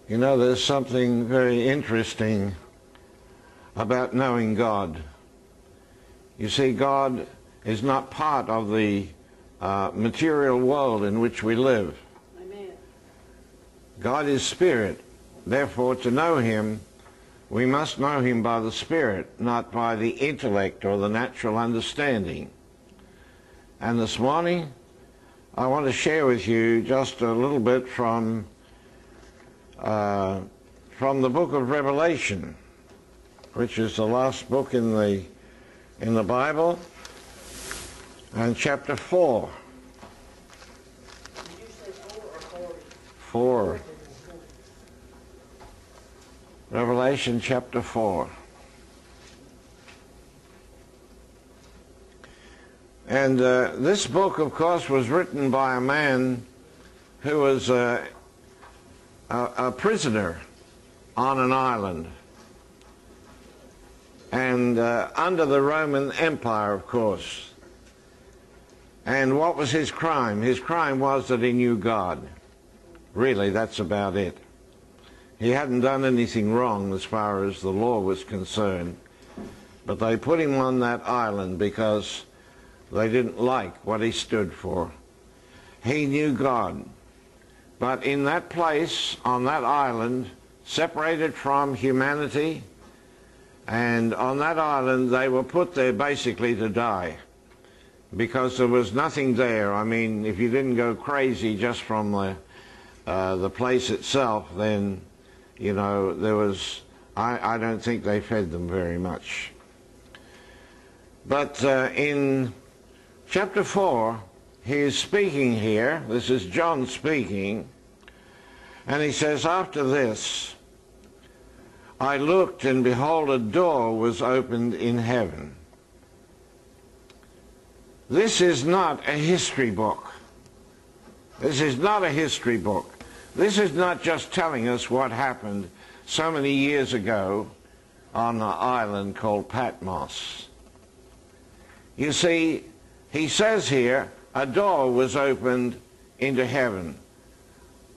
You know, there's something very interesting about knowing God. You see, God is not part of the material world in which we live. Amen. God is spirit. Therefore, to know him, we must know him by the Spirit, not by the intellect or the natural understanding. And this morning, I want to share with you just a little bit from the book of Revelation, which is the last book in the Bible, and chapter 4. Did you say 4 or 4. 40? Revelation chapter 4. And this book, of course, was written by a man who was a prisoner on an island, and under the Roman Empire, of course. And what was his crime? His crime was that he knew God. Really, that's about it. He hadn't done anything wrong as far as the law was concerned, but they put him on that island because they didn't like what he stood for. He knew God, but in that place, on that island, separated from humanity, and on that island they were put there basically to die, because there was nothing there. I mean, if you didn't go crazy just from the place itself, then you know, there was, I don't think they fed them very much. But in chapter 4, he is speaking here. This is John speaking. And he says, after this, I looked, and behold, a door was opened in heaven. This is not a history book. This is not a history book. This is not just telling us what happened so many years ago on an island called Patmos. You see, he says here, a door was opened into heaven.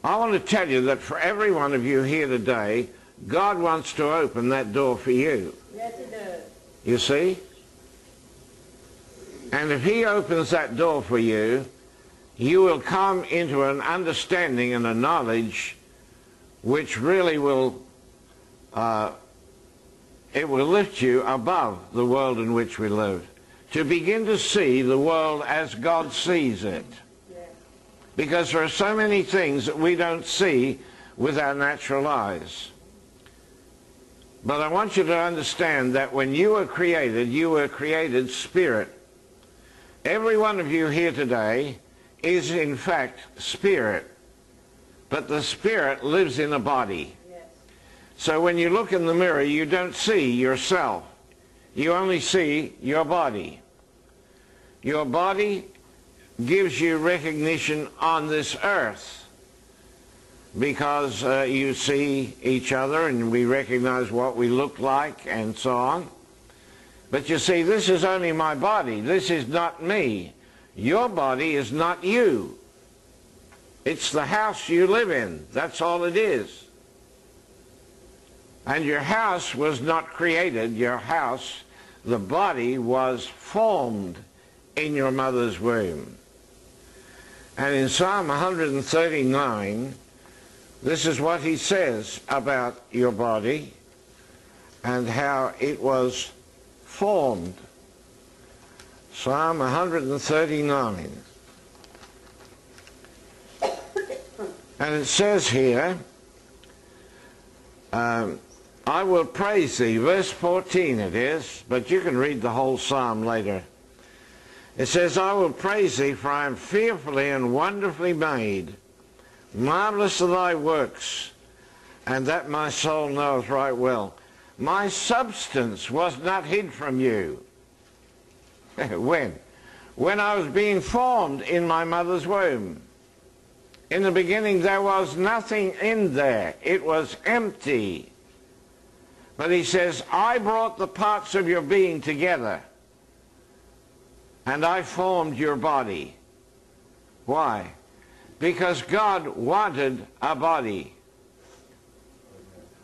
I want to tell you that for every one of you here today, God wants to open that door for you. Yes, he does. You see? And if he opens that door for you, you will come into an understanding and a knowledge which really will, it will lift you above the world in which we live, to begin to see the world as God sees it. Yeah. Because there are so many things that we don't see with our natural eyes. But I want you to understand that when you were created spirit. Every one of you here today is in fact spirit, but the spirit lives in a body. Yes. So when you look in the mirror, you don't see yourself. You only see your body. Your body gives you recognition on this earth because you see each other and we recognize what we look like and so on. But you see, this is only my body. This is not me. Your body is not you. It's the house you live in. That's all it is. And your house was not created. Your house, the body, was formed in your mother's womb. And in Psalm 139, this is what he says about your body and how it was formed. Psalm 139. And it says here, I will praise thee, verse 14 it is, but you can read the whole psalm later. It says, I will praise thee, for I am fearfully and wonderfully made. Marvelous are thy works, and that my soul knoweth right well. My substance was not hid from you. When? When I was being formed in my mother's womb. In the beginning there was nothing in there. It was empty. But he says, I brought the parts of your being together, and I formed your body. Why? Because God wanted a body.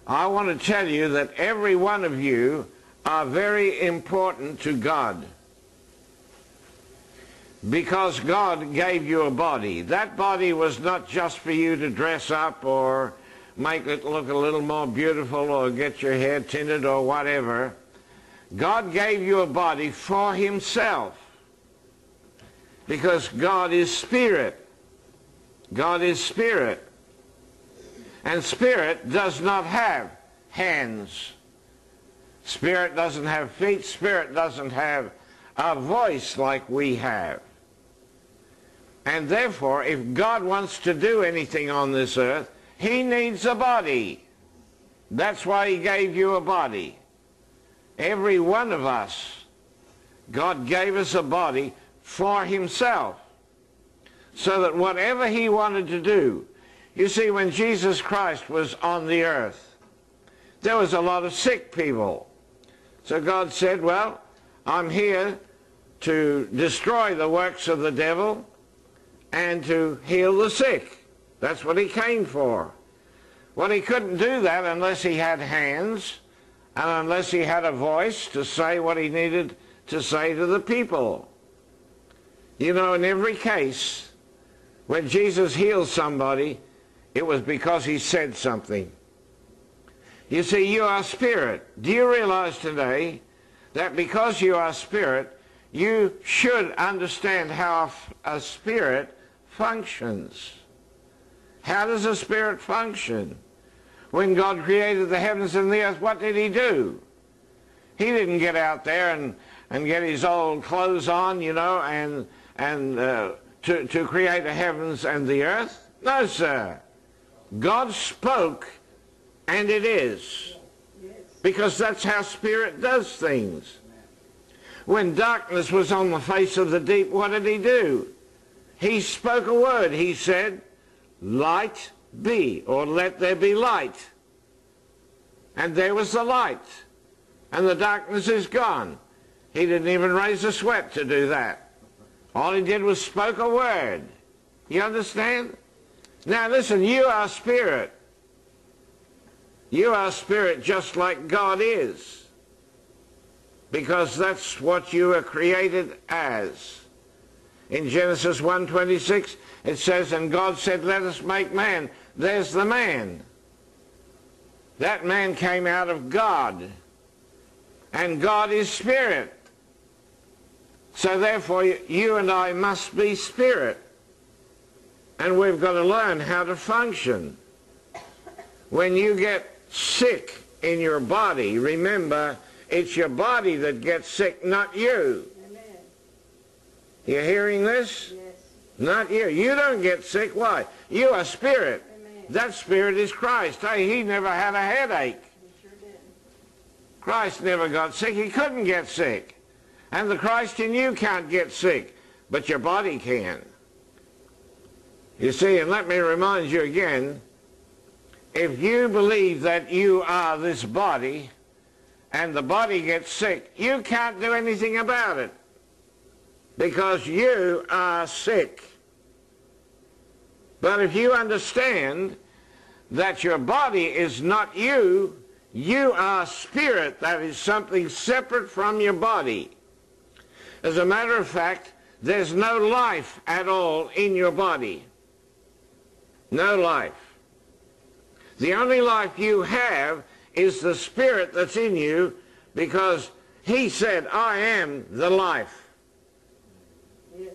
I want to tell you that every one of you are very important to God. Because God gave you a body. That body was not just for you to dress up or make it look a little more beautiful or get your hair tinted or whatever. God gave you a body for himself. Because God is spirit. God is spirit. And spirit does not have hands. Spirit doesn't have feet. Spirit doesn't have a voice like we have. And therefore, if God wants to do anything on this earth, he needs a body. That's why he gave you a body. Every one of us, God gave us a body for himself. So that whatever he wanted to do, you see, when Jesus Christ was on the earth, there was a lot of sick people. So God said, well, I'm here to destroy the works of the devil and to heal the sick. That's what he came for. Well, he couldn't do that unless he had hands and unless he had a voice to say what he needed to say to the people. You know, in every case, when Jesus healed somebody, it was because he said something. You see, you are spirit. Do you realize today that because you are spirit, you should understand how a spirit functions? How does a spirit function? When God created the heavens and the earth, what did he do? He didn't get out there and get his old clothes on, you know, and to create the heavens and the earth. No, sir. God spoke, and it is. Because that's how spirit does things. When darkness was on the face of the deep, what did he do? He spoke a word. He said, light be, or let there be light. And there was the light. And the darkness is gone. He didn't even raise a sweat to do that. All he did was spoke a word. You understand? Now listen, you are spirit. You are spirit just like God is. Because that's what you are created as. In Genesis 1:26, it says, and God said, let us make man. There's the man. That man came out of God. And God is spirit. So therefore, you and I must be spirit. And we've got to learn how to function. When you get sick in your body, remember, it's your body that gets sick, not you. Amen. You hearing this? Yes. Not you. You don't get sick. Why? You are spirit. Amen. That spirit is Christ. Hey, he never had a headache. He sure did. Christ never got sick. He couldn't get sick. And the Christ in you can't get sick, but your body can. You see, and let me remind you again, if you believe that you are this body, and the body gets sick, you can't do anything about it, because you are sick. But if you understand that your body is not you, you are spirit, that is something separate from your body. As a matter of fact, there's no life at all in your body. No life. The only life you have is the spirit that's in you, because he said, I am the life. Yes.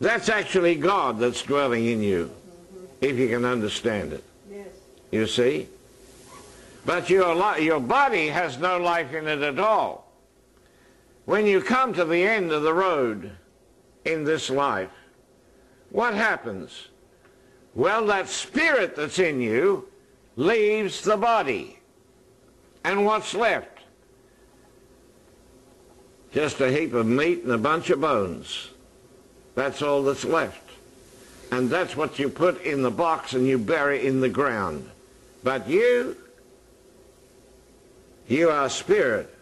That's actually God that's dwelling in you, if you can understand it. Yes. You see? But your body has no life in it at all. When you come to the end of the road in this life, what happens? Well, that spirit that's in you leaves the body. And what's left? Just a heap of meat and a bunch of bones. That's all that's left. And that's what you put in the box and you bury in the ground. But you are spirit.